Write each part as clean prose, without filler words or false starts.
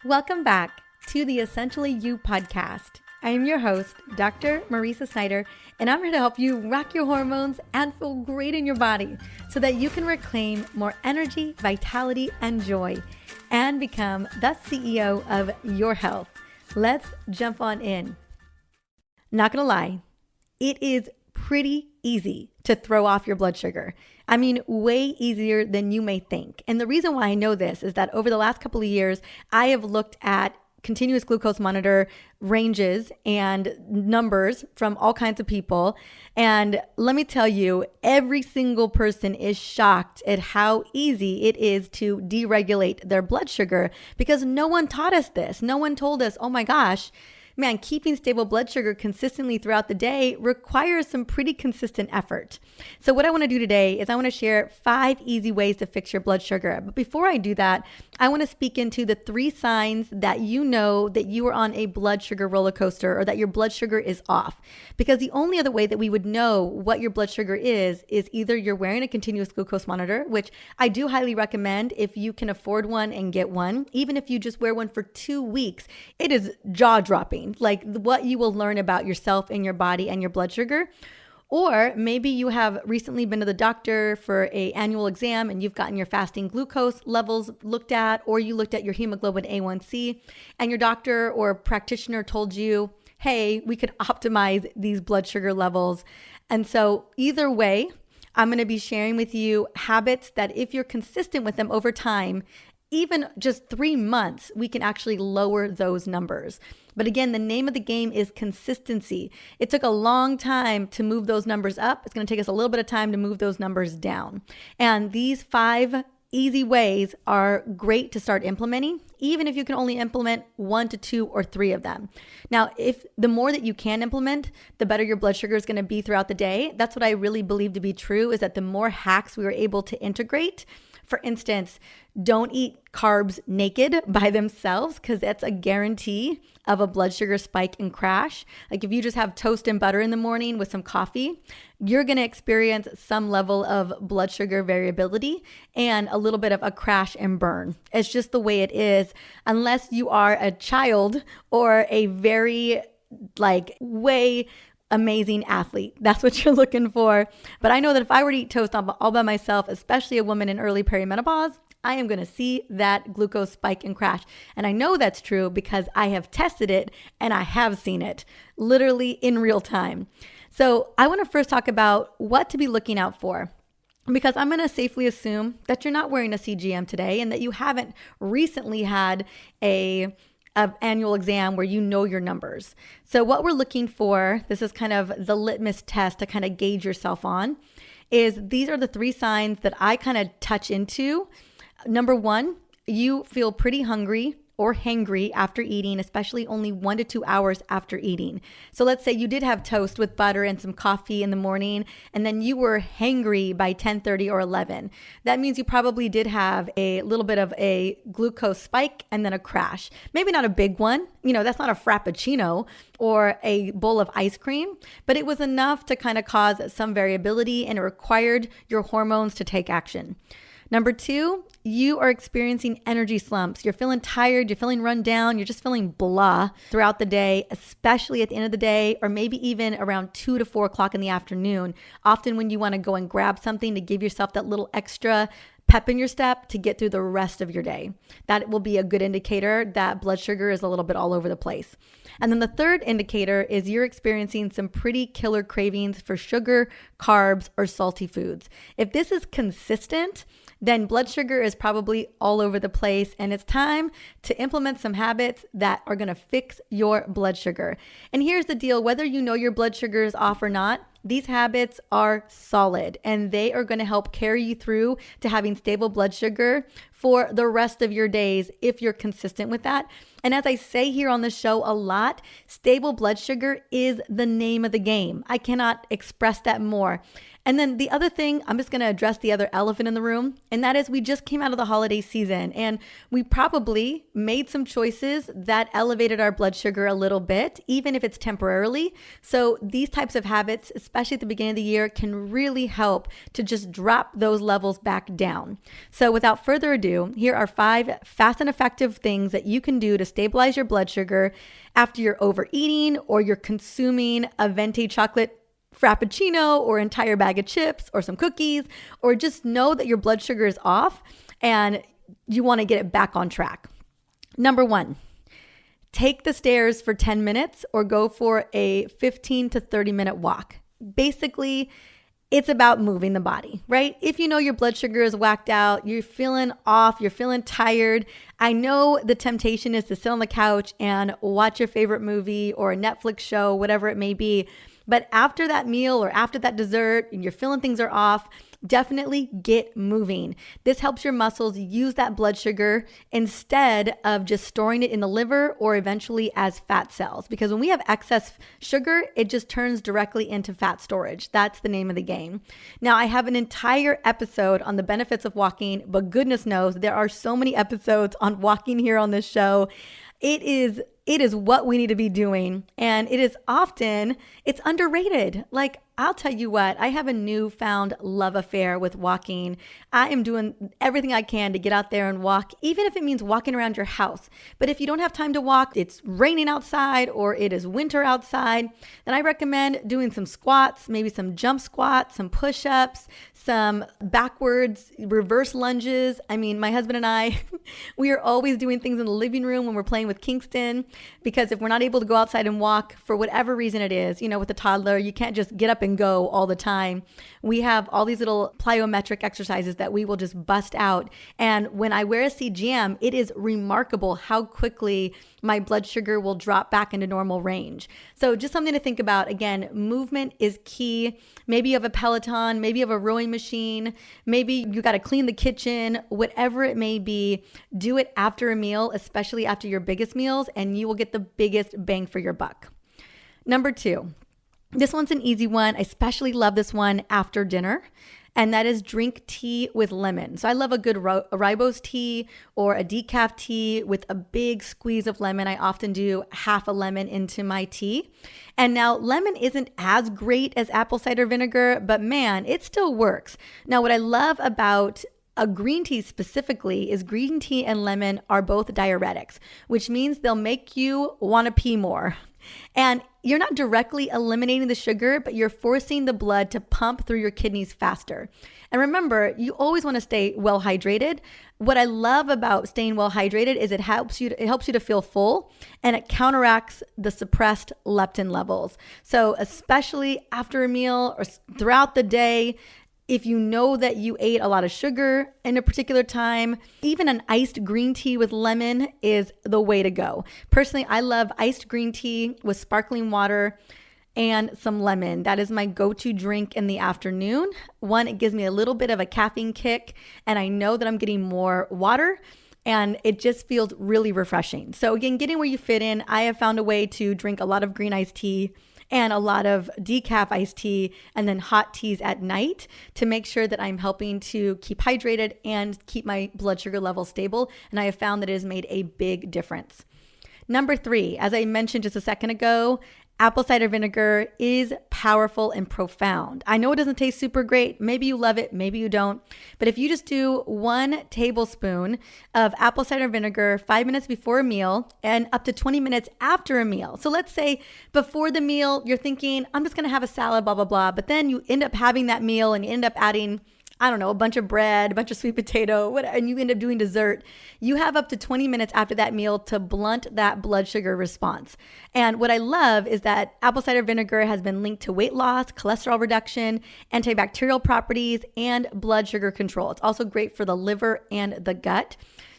Welcome back to the Essentially You podcast. I am your host, Dr. Marisa Snyder, and I'm here to help you rock your hormones and feel great in your body so that you can reclaim more energy, vitality, and joy and become the CEO of your health. Let's jump on in. Not gonna lie, it is pretty easy to throw off your blood sugar. I mean, way easier than you may think. And the reason why I know this is that over the last couple of years, I have looked at continuous glucose monitor ranges and numbers from all kinds of people. And let me tell you, every single person is shocked at how easy it is to deregulate their blood sugar because no one taught us this. No one told us, oh my gosh, man, keeping stable blood sugar consistently throughout the day requires some pretty consistent effort. So what I want to do today is I want to share 5 easy ways to fix your blood sugar. But before I do that, I want to speak into the 3 signs that you know that you are on a blood sugar roller coaster or that your blood sugar is off. Because the only other way that we would know what your blood sugar is either you're wearing a continuous glucose monitor, which I do highly recommend if you can afford one and get one. Even if you just wear one for 2 weeks, it is jaw-dropping. Like what you will learn about yourself and your body and your blood sugar. Or maybe you have recently been to the doctor for an annual exam and you've gotten your fasting glucose levels looked at, or you looked at your hemoglobin A1C and your doctor or practitioner told you, hey, we could optimize these blood sugar levels. And so either way, I'm going to be sharing with you habits that if you're consistent with them over time, even just 3 months, we can actually lower those numbers. But again, the name of the game is consistency. It took a long time to move those numbers up. It's going to take us a little bit of time to move those numbers down. And these 5 easy ways are great to start implementing, even if you can only implement 1 to 2 or 3 of them. Now, if the more that you can implement, the better your blood sugar is going to be throughout the day. That's what I really believe to be true, is that the more hacks we are able to integrate. For instance, don't eat carbs naked by themselves because that's a guarantee of a blood sugar spike and crash. Like if you just have toast and butter in the morning with some coffee, you're going to experience some level of blood sugar variability and a little bit of a crash and burn. It's just the way it is, unless you are a child or a very way amazing athlete. That's what you're looking for. But I know that if I were to eat toast all by myself, especially a woman in early perimenopause, I am going to see that glucose spike and crash. And I know that's true because I have tested it and I have seen it literally in real time. So I want to first talk about what to be looking out for, because I'm going to safely assume that you're not wearing a CGM today and that you haven't recently had an annual exam where you know your numbers. So what we're looking for, this is kind of the litmus test to kind of gauge yourself on, is these are the 3 signs that I kind of touch into. Number 1, you feel pretty hungry or hangry after eating, especially only 1 to 2 hours after eating. So let's say you did have toast with butter and some coffee in the morning, and then you were hangry by 10:30 or 11. That means you probably did have a little bit of a glucose spike and then a crash. Maybe not a big one. That's not a Frappuccino or a bowl of ice cream, but it was enough to kind of cause some variability, and it required your hormones to take action. Number 2, you are experiencing energy slumps. You're feeling tired, you're feeling run down, you're just feeling blah throughout the day, especially at the end of the day, or maybe even around 2 to 4 o'clock in the afternoon, often when you want to go and grab something to give yourself that little extra pep in your step to get through the rest of your day. That will be a good indicator that blood sugar is a little bit all over the place. And then the third indicator is you're experiencing some pretty killer cravings for sugar, carbs, or salty foods. If this is consistent, then blood sugar is probably all over the place, and it's time to implement some habits that are going to fix your blood sugar. And here's the deal, whether you know your blood sugar is off or not, these habits are solid and they are going to help carry you through to having stable blood sugar for the rest of your days if you're consistent with that. And as I say here on the show a lot, stable blood sugar is the name of the game. I cannot express that more. And then the other thing, I'm just going to address the other elephant in the room, and that is we just came out of the holiday season and we probably made some choices that elevated our blood sugar a little bit, even if it's temporarily. So these types of habits, especially at the beginning of the year, can really help to just drop those levels back down. So without further ado, ado, here are 5 fast and effective things that you can do to stabilize your blood sugar after you're overeating or you're consuming a venti chocolate Frappuccino or entire bag of chips or some cookies, or just know that your blood sugar is off and you want to get it back on track. Number 1, take the stairs for 10 minutes or go for a 15 to 30 minute walk. Basically, it's about moving the body, right? If you know your blood sugar is whacked out, you're feeling off, you're feeling tired. I know the temptation is to sit on the couch and watch your favorite movie or a Netflix show, whatever it may be. But after that meal or after that dessert and you're feeling things are off, definitely get moving. This helps your muscles use that blood sugar instead of just storing it in the liver or eventually as fat cells. Because when we have excess sugar, it just turns directly into fat storage. That's the name of the game. Now, I have an entire episode on the benefits of walking, but goodness knows there are so many episodes on walking here on this show. It is what we need to be doing. And it's underrated. Like, I'll tell you what, I have a newfound love affair with walking. I am doing everything I can to get out there and walk, even if it means walking around your house. But if you don't have time to walk, it's raining outside or it is winter outside, then I recommend doing some squats, maybe some jump squats, some push-ups, some backwards reverse lunges. I mean, my husband and I, we are always doing things in the living room when we're playing with Kingston, because if we're not able to go outside and walk for whatever reason it is, with a toddler, you can't just get up and go all the time. We have all these little plyometric exercises that we will just bust out. And when I wear a CGM, it is remarkable how quickly my blood sugar will drop back into normal range. So just something to think about. Again, movement is key. Maybe you have a Peloton, maybe you have a rowing machine, maybe you got to clean the kitchen, whatever it may be, do it after a meal, especially after your biggest meals, and you will get the biggest bang for your buck. Number 2, this one's an easy one. I especially love this one after dinner, and that is drink tea with lemon. So I love a good rooibos tea or a decaf tea with a big squeeze of lemon. I often do half a lemon into my tea. And now lemon isn't as great as apple cider vinegar, but man, it still works. Now, what I love about a green tea specifically is green tea and lemon are both diuretics, which means they'll make you want to pee more. And you're not directly eliminating the sugar, but you're forcing the blood to pump through your kidneys faster. And remember, you always want to stay well hydrated. What I love about staying well hydrated is it helps you to feel full, and it counteracts the suppressed leptin levels. So especially after a meal or throughout the day, if you know that you ate a lot of sugar in a particular time, even an iced green tea with lemon is the way to go. Personally, I love iced green tea with sparkling water and some lemon. That is my go-to drink in the afternoon. One, it gives me a little bit of a caffeine kick, and I know that I'm getting more water, and it just feels really refreshing. So again, getting where you fit in, I have found a way to drink a lot of green iced tea and a lot of decaf iced tea and then hot teas at night to make sure that I'm helping to keep hydrated and keep my blood sugar level stable. And I have found that it has made a big difference. Number 3, as I mentioned just a second ago, apple cider vinegar is powerful and profound. I know it doesn't taste super great. Maybe you love it, maybe you don't. But if you just do 1 tablespoon of apple cider vinegar 5 minutes before a meal and up to 20 minutes after a meal. So let's say before the meal, you're thinking, I'm just going to have a salad, blah, blah, blah. But then you end up having that meal and you end up adding, I don't know, a bunch of bread, a bunch of sweet potato, whatever, and you end up doing dessert. You have up to 20 minutes after that meal to blunt that blood sugar response. And what I love is that apple cider vinegar has been linked to weight loss, cholesterol reduction, antibacterial properties, and blood sugar control. It's also great for the liver and the gut.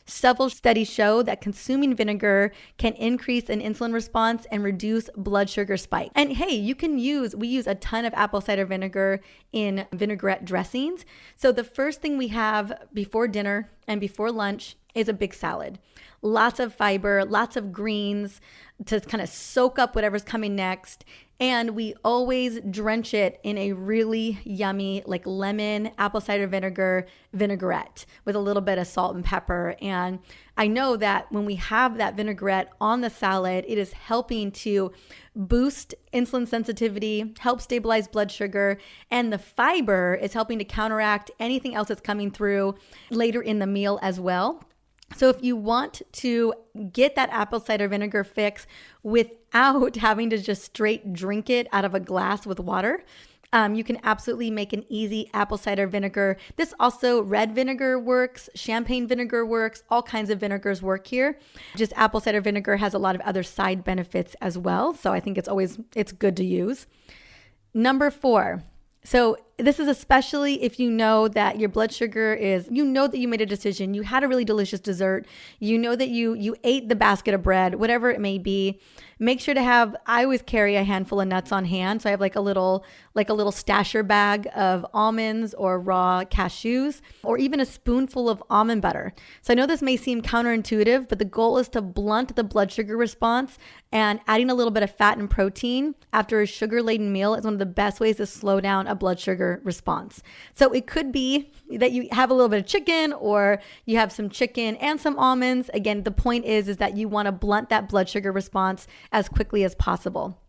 Several studies show that consuming vinegar can increase an insulin response and reduce blood sugar spike. And hey, we use a ton of apple cider vinegar in vinaigrette dressings. So the first thing we have before dinner and before lunch is a big salad. Lots of fiber, lots of greens, to kind of soak up whatever's coming next. And we always drench it in a really yummy, like lemon, apple cider vinegar vinaigrette with a little bit of salt and pepper. And I know that when we have that vinaigrette on the salad, it is helping to boost insulin sensitivity, help stabilize blood sugar, and the fiber is helping to counteract anything else that's coming through later in the meal as well. So if you want to get that apple cider vinegar fix without having to just straight drink it out of a glass with water, you can absolutely make an easy apple cider vinegar. This also, red vinegar works, champagne vinegar works, all kinds of vinegars work here. Just apple cider vinegar has a lot of other side benefits as well. So I think it's good to use. Number 4. So this is especially if you know that your blood sugar is, you know that you made a decision, you had a really delicious dessert, you know that you ate the basket of bread, whatever it may be. Make sure to have, I always carry a handful of nuts on hand. So I have like a little stasher bag of almonds or raw cashews, or even a spoonful of almond butter. So I know this may seem counterintuitive, but the goal is to blunt the blood sugar response, and adding a little bit of fat and protein after a sugar-laden meal is one of the best ways to slow down a blood sugar response. So it could be that you have a little bit of chicken, or you have some chicken and some almonds. Again, the point is that you want to blunt that blood sugar response as quickly as possible.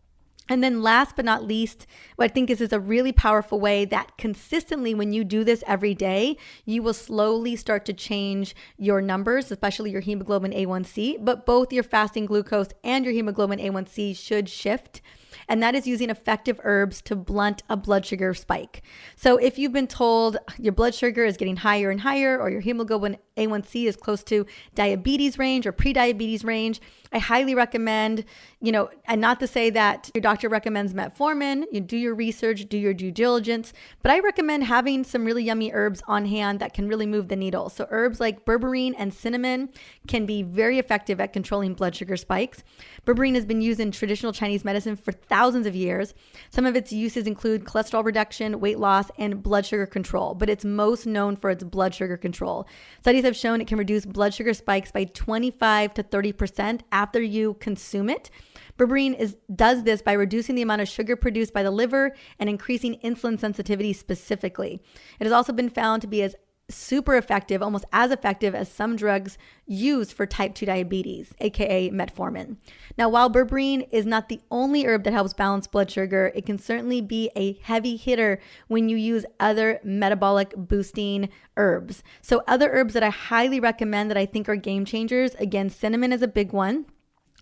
And then last but not least, what I think is a really powerful way that consistently, when you do this every day, you will slowly start to change your numbers, especially your hemoglobin A1C, but both your fasting glucose and your hemoglobin A1C should shift. And that is using effective herbs to blunt a blood sugar spike. So if you've been told your blood sugar is getting higher and higher, or your hemoglobin A1C is close to diabetes range or pre-diabetes range, I highly recommend, and not to say that your doctor recommends metformin, you do your research, do your due diligence, but I recommend having some really yummy herbs on hand that can really move the needle. So herbs like berberine and cinnamon can be very effective at controlling blood sugar spikes. Berberine has been used in traditional Chinese medicine for thousands of years. Some of its uses include cholesterol reduction, weight loss, and blood sugar control, but it's most known for its blood sugar control. Studies have shown it can reduce blood sugar spikes by 25 to 30% after you consume it. Berberine does this by reducing the amount of sugar produced by the liver and increasing insulin sensitivity specifically. It has also been found to be super effective, almost as effective as some drugs used for type 2 diabetes, aka metformin. Now, while berberine is not the only herb that helps balance blood sugar, it can certainly be a heavy hitter when you use other metabolic boosting herbs. So other herbs that I highly recommend that I think are game changers, again, cinnamon is a big one,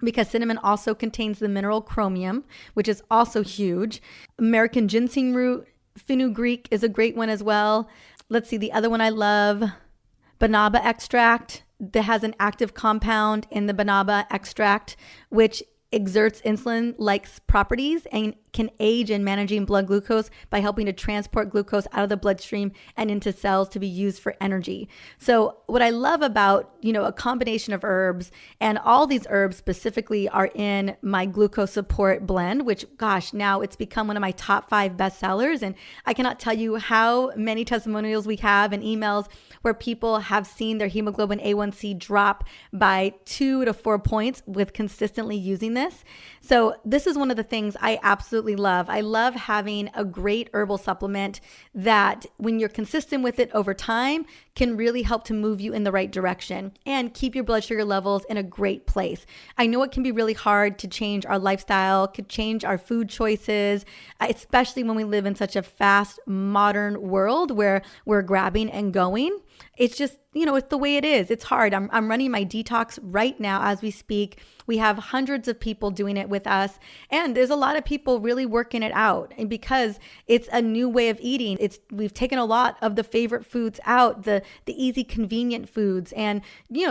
because cinnamon also contains the mineral chromium, which is also huge. American ginseng root, fenugreek is a great one as well. Let's see, the other one I love, banaba extract, that has an active compound in the banaba extract, which exerts insulin-like properties and can aid in managing blood glucose by helping to transport glucose out of the bloodstream and into cells to be used for energy. So what I love about, a combination of herbs, and all these herbs specifically are in my glucose support blend, which, gosh, now it's become one of my top 5 bestsellers. And I cannot tell you how many testimonials we have and emails where people have seen their hemoglobin A1C drop by 2 to 4 points with consistently using this. So this is one of the things I absolutely love. I love having a great herbal supplement that, when you're consistent with it over time, can really help to move you in the right direction and keep your blood sugar levels in a great place. I know it can be really hard to change our lifestyle, could change our food choices, especially when we live in such a fast, modern world where we're grabbing and going. It's just, it's the way it is. It's hard. I'm running my detox right now as we speak. We have hundreds of people doing it with us, and there's a lot of people really working it out. And because it's a new way of eating, we've taken a lot of the favorite foods out, the easy, convenient foods. And,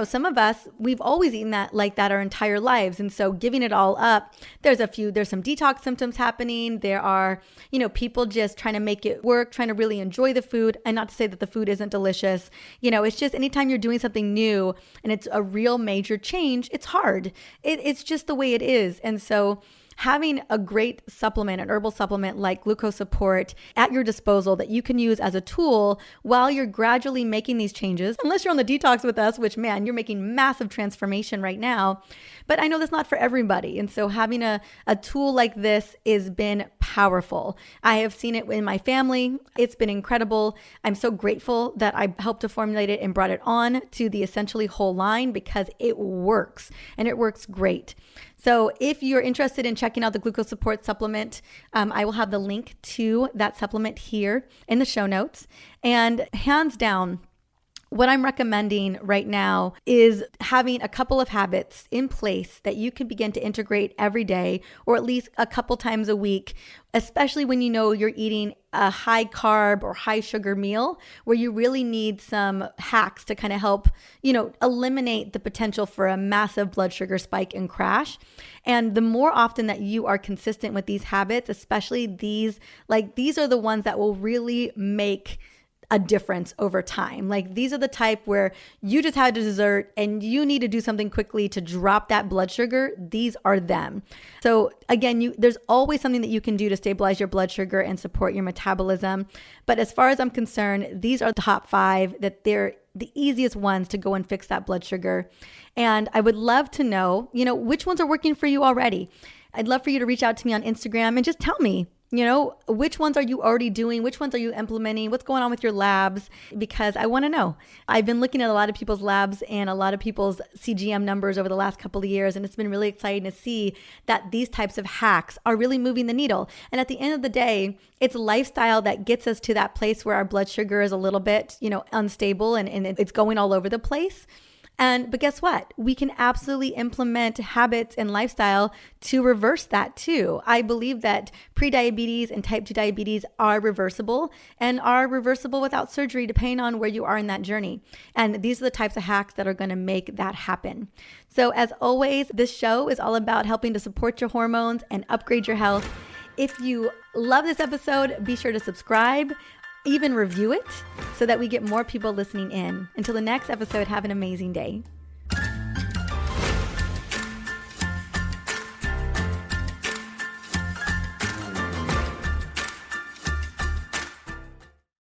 some of us, we've always eaten that like that our entire lives. And so giving it all up, there's some detox symptoms happening. There are, people just trying to make it work, trying to really enjoy the food. And not to say that the food isn't delicious. It's just anytime you're doing something new and it's a real major change, it's hard. It's just the way it is. And so having a great supplement, an herbal supplement like Gluco support at your disposal that you can use as a tool while you're gradually making these changes, unless you're on the detox with us, which man, you're making massive transformation right now. But I know that's not for everybody. And so having a tool like this has been powerful. I have seen it in my family. It's been incredible. I'm so grateful that I helped to formulate it and brought it on to the Essentially Whole line because it works and it works great. So if you're interested in checking out the Gluco Support supplement, I will have the link to that supplement here in the show notes. And hands down, what I'm recommending right now is having a couple of habits in place that you can begin to integrate every day or at least a couple times a week, especially when you know you're eating a high carb or high sugar meal where you really need some hacks to kind of help, eliminate the potential for a massive blood sugar spike and crash. And the more often that you are consistent with these habits, especially these are the ones that will really make a difference over time. Like these are the type where you just had a dessert and you need to do something quickly to drop that blood sugar. These are them. So again, there's always something that you can do to stabilize your blood sugar and support your metabolism. But as far as I'm concerned, these are the top 5 that they're the easiest ones to go and fix that blood sugar. And I would love to know, which ones are working for you already. I'd love for you to reach out to me on Instagram and just tell me, which ones are you already doing? Which ones are you implementing? What's going on with your labs? Because I want to know. I've been looking at a lot of people's labs and a lot of people's CGM numbers over the last couple of years, and it's been really exciting to see that these types of hacks are really moving the needle. And at the end of the day, it's lifestyle that gets us to that place where our blood sugar is a little bit, unstable and it's going all over the place. But guess what? We can absolutely implement habits and lifestyle to reverse that too. I believe that prediabetes and type 2 diabetes are reversible and are reversible without surgery, depending on where you are in that journey. And these are the types of hacks that are going to make that happen. So as always, this show is all about helping to support your hormones and upgrade your health. If you love this episode, be sure to subscribe, even review it so that we get more people listening in. Until the next episode, have an amazing day.